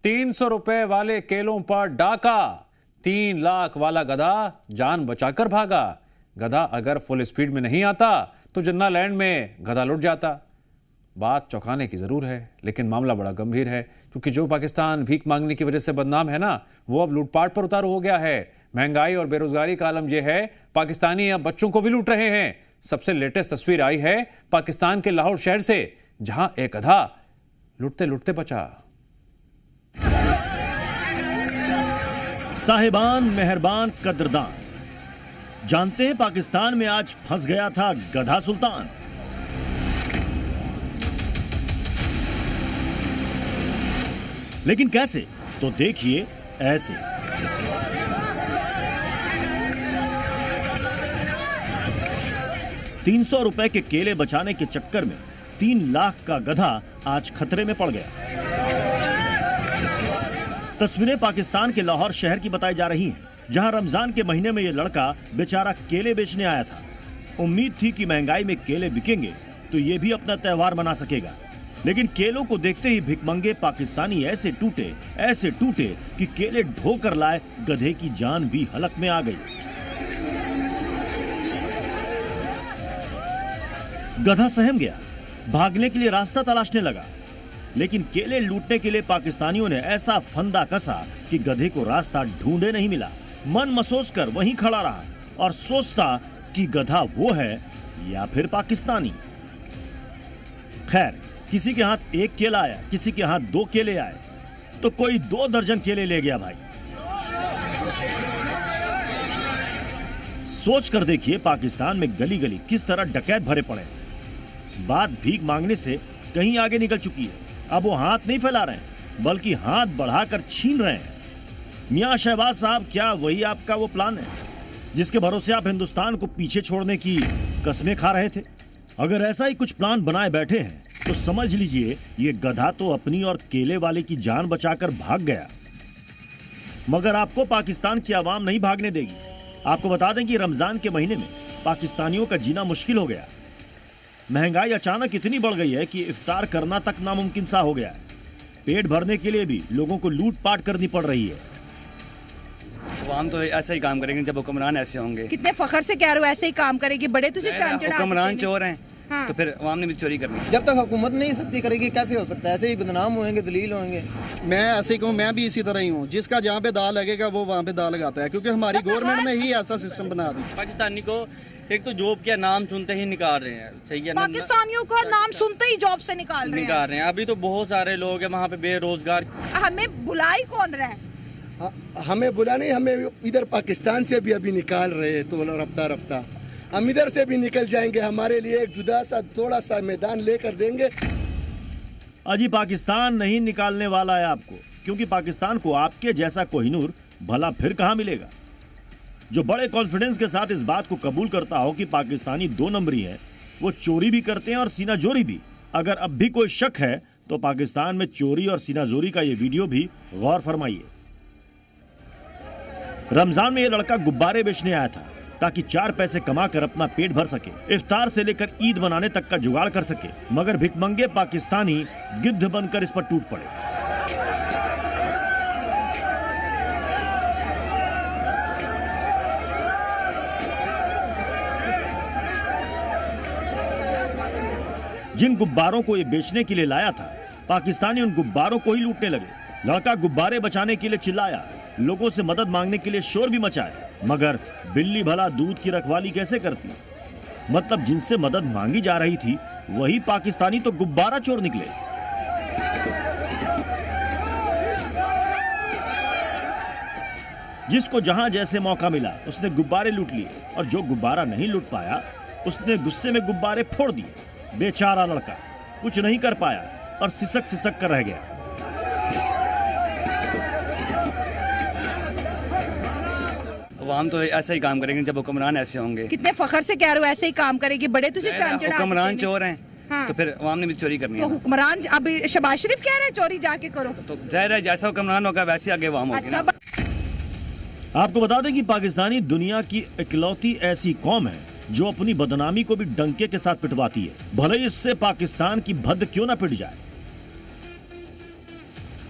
₹300 वाले केलों पर डाका। 3 लाख वाला गधा जान बचाकर भागा। गधा अगर फुल स्पीड में नहीं आता तो जन्ना लैंड में गधा लुट जाता। बात चौंकाने की जरूर है, लेकिन मामला बड़ा गंभीर है, क्योंकि जो पाकिस्तान भीख मांगने की वजह से बदनाम है ना, वो अब लूटपाट पर उतारू हो गया है। महंगाई और बेरोजगारी का आलम यह है, पाकिस्तानी अब बच्चों को भी लूट रहे हैं। सबसे लेटेस्ट तस्वीर आई है पाकिस्तान के लाहौर शहर से, जहां एक गधा लुटते लुटते बचा। साहिबान, मेहरबान, कदरदान, जानते हैं पाकिस्तान में आज फंस गया था गधा सुल्तान। लेकिन कैसे? तो देखिए ऐसे। ₹300 के केले बचाने के चक्कर में 3 लाख का गधा आज खतरे में पड़ गया। तस्वीरें पाकिस्तान के लाहौर शहर की बताई जा रही हैं, जहां रमजान के महीने में यह लड़का बेचारा केले बेचने आया था। उम्मीद थी कि महंगाई में केले बिकेंगे तो ये भी अपना त्योहार मना सकेगा, लेकिन केलों को देखते ही भिखमंगे पाकिस्तानी ऐसे टूटे कि केले ढोकर लाए गधे की जान भी हलक में आ गई। गधा सहम गया, भागने के लिए रास्ता तलाशने लगा, लेकिन केले लूटने के लिए पाकिस्तानियों ने ऐसा फंदा कसा कि गधे को रास्ता ढूंढे नहीं मिला। मन मसोस कर वहीं खड़ा रहा और सोचता कि गधा वो है या फिर पाकिस्तानी। खैर, किसी के हाथ 1 केला आया, किसी के हाथ 2 केले आए, तो कोई 2 दर्जन केले ले गया भाई। सोच कर देखिए पाकिस्तान में गली गली किस तरह डकैत भरे पड़े। बात भीख मांगने से कहीं आगे निकल चुकी है। अब वो हाथ नहीं फैला रहे हैं, बल्कि हाथ बढ़ाकर छीन रहे हैं। मियां शहबाज साहब, क्या वही आपका वो प्लान है जिसके भरोसे आप हिंदुस्तान को पीछे छोड़ने की कस्में खा रहे थे? अगर ऐसा ही कुछ प्लान बनाए बैठे हैं तो समझ लीजिए ये गधा तो अपनी और केले वाले की जान बचाकर भाग गया। मगर आपको पाकिस्तान की आवाम नहीं भागने देगी। आपको बता दें कि रमजान के महीने में पाकिस्तानियों का जीना मुश्किल हो गया। महंगाई अचानक इतनी बढ़ गई है कि इफ्तार करना तक नामुमकिन सा हो गया है। पेट भरने के लिए भी लोगों को लूटपाट करनी पड़ रही है। आवाम तो ऐसा ही काम करेंगे जब हुक्मरान ऐसे होंगे। कितने फखर से कह रहे हो ऐसे ही काम करेंगे, बड़े तुझे हुक्मरान चोर हैं। हाँ। तो फिर अवाम ने भी चोरी करनी है। जब तक हुकूमत नहीं सख्ती करेगी कैसे हो सकता है? ऐसे ही बदनाम होंगे, जलील होंगे। मैं ऐसे ही कहूँ, मैं भी इसी तरह ही हूँ। जिसका जहाँ पे दाल लगेगा वो वहाँ पे दाल लगाता है, क्योंकि हमारी गवर्नमेंट ने ही ऐसा सिस्टम बना दिया। पाकिस्तानी को एक तो जॉब का नाम सुनते ही निकाल रहे हैं। सही है, पाकिस्तानियों को नाम सुनते ही जॉब से निकाल रहे हैं। अभी तो बहुत सारे लोग हैं वहाँ पे बेरोजगार। हमें बुलाई कौन रहा है? हमें बुला नहीं, हमें इधर पाकिस्तान से भी अभी निकाल रहे हैं। तो रफ्ता रफ्ता हम इधर से भी निकल जाएंगे। हमारे लिए एक जुदा सा थोड़ा सा मैदान लेकर देंगे। अजी पाकिस्तान नहीं निकालने वाला है आपको, क्योंकि पाकिस्तान को आपके जैसा कोहिनूर भला फिर कहां मिलेगा, जो बड़े कॉन्फिडेंस के साथ इस बात को कबूल करता हो कि पाकिस्तानी 2 नंबरी है। वो चोरी भी करते हैं और सीनाजोरी भी। अगर अब भी कोई शक है तो पाकिस्तान में चोरी और सीनाजोरी का ये वीडियो भी गौर फरमाइए। रमजान में ये लड़का गुब्बारे बेचने आया था ताकि 4 पैसे कमाकर अपना पेट भर सके, इफ्तार से लेकर ईद मनाने तक का जुगाड़ कर सके। मगर भिखमंगे पाकिस्तानी गिद्ध बनकर इस पर टूट पड़े। जिन गुब्बारों को ये बेचने के लिए लाया था, पाकिस्तानी उन गुब्बारों को ही लूटने लगे। लड़का गुब्बारे बचाने के लिए चिल्लाया, लोगों से मदद मांगने के लिए शोर भी मचाया, मगर बिल्ली भला दूध की रखवाली कैसे करती? मतलब जिनसे मदद मांगी जा रही थी वही पाकिस्तानी तो गुब्बारा चोर निकले। जिसको जहां जैसे मौका मिला उसने गुब्बारे लूट लिए, और जो गुब्बारा नहीं लूट पाया उसने गुस्से में गुब्बारे फोड़ दिए। बेचारा लड़का कुछ नहीं कर पाया और सिसक सिसक कर रह गया। अवाम तो ऐसा ही काम करेंगे जब हुक्मरान ऐसे होंगे। कितने फखर से कह रहे हो ऐसे ही काम करेंगे, बड़े तुझे हुक्मरान चोर हैं। हाँ। तो फिर अवाम ने भी चोरी करनी है। तो हुक्मरान अब शहबाज शरीफ कह रहे हैं चोरी जाके करो, तो जाहिर है जैसा हुक्मरान होगा वैसे आगे अवाम होगी। अच्छा, आपको बता दें कि पाकिस्तानी दुनिया की इकलौती ऐसी कौम है जो अपनी बदनामी को भी डंके के साथ पिटवाती है, भले ही इससे पाकिस्तान की भद्द क्यों ना पिट जाए।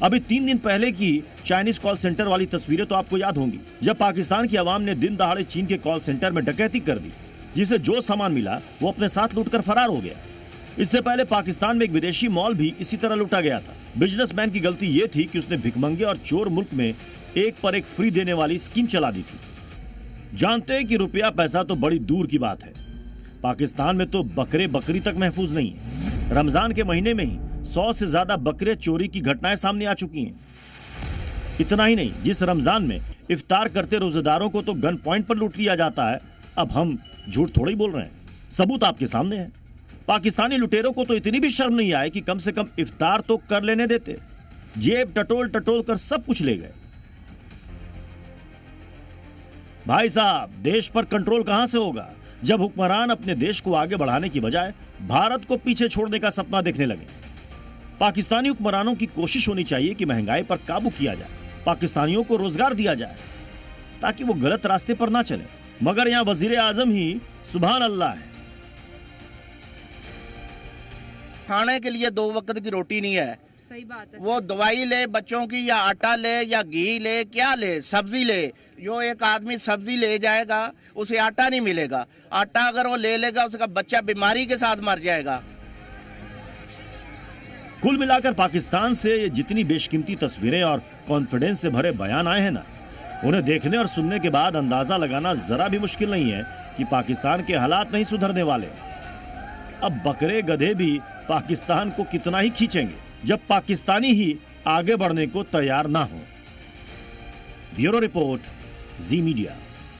अभी 3 दिन पहले की चाइनीज कॉल सेंटर वाली तस्वीरें तो आपको याद होंगी, जब पाकिस्तान की आवाम ने दिन दहाड़े चीन के कॉल सेंटर में डकैती कर दी, जिसे जो सामान मिला वो अपने साथ लूटकर फरार हो गया। इससे पहले पाकिस्तान में एक विदेशी मॉल भी इसी तरह लूटा गया था। बिजनेसमैन की गलती ये थी कि उसने भिखमंगे और चोर मुल्क में एक पर एक फ्री देने वाली स्कीम चला दी थी। जानते हैं कि रुपया पैसा तो बड़ी दूर की बात है, पाकिस्तान में तो बकरे बकरी तक महफूज नहीं है। रमजान के महीने में ही 100 से ज्यादा बकरे चोरी की घटनाएं सामने आ चुकी हैं। इतना ही नहीं, जिस रमजान में इफ्तार करते रोजेदारों को तो गन पॉइंट पर लूट लिया जाता है, अब हम झूठ थोड़ी बोल रहे हैं, सबूत आपके सामने है। पाकिस्तानी लुटेरों को तो इतनी भी शर्म नहीं आए कि कम से कम इफ्तार तो कर लेने देते, जेब टटोल टटोल कर सब कुछ ले गए। भाई साहब, देश पर कंट्रोल कहां से होगा जब हुक्मरान अपने देश को आगे बढ़ाने की बजाय भारत को पीछे छोड़ने का सपना देखने लगे। पाकिस्तानी हुक्मरानों की कोशिश होनी चाहिए कि महंगाई पर काबू किया जाए, पाकिस्तानियों को रोजगार दिया जाए ताकि वो गलत रास्ते पर ना चले। मगर यहां वजीर आजम ही सुभान अल्लाह है। खाने के लिए 2 वक्त की रोटी नहीं है। सही बात है। वो दवाई ले बच्चों की, या आटा ले, या घी ले, क्या ले, सब्जी ले। जो एक आदमी सब्जी ले जाएगा उसे आटा नहीं मिलेगा। आटा अगर वो ले लेगा उसका बच्चा बीमारी के साथ मर जाएगा। कुल मिलाकर पाकिस्तान से ये जितनी बेशकीमती तस्वीरें और कॉन्फिडेंस से भरे बयान आए हैं ना, उन्हें देखने और सुनने के बाद अंदाजा लगाना जरा भी मुश्किल नहीं है कि पाकिस्तान के हालात नहीं सुधरने वाले। अब बकरे गधे भी पाकिस्तान को कितना ही खींचेंगे जब पाकिस्तानी ही आगे बढ़ने को तैयार ना हो। ब्यूरो रिपोर्ट, जी मीडिया।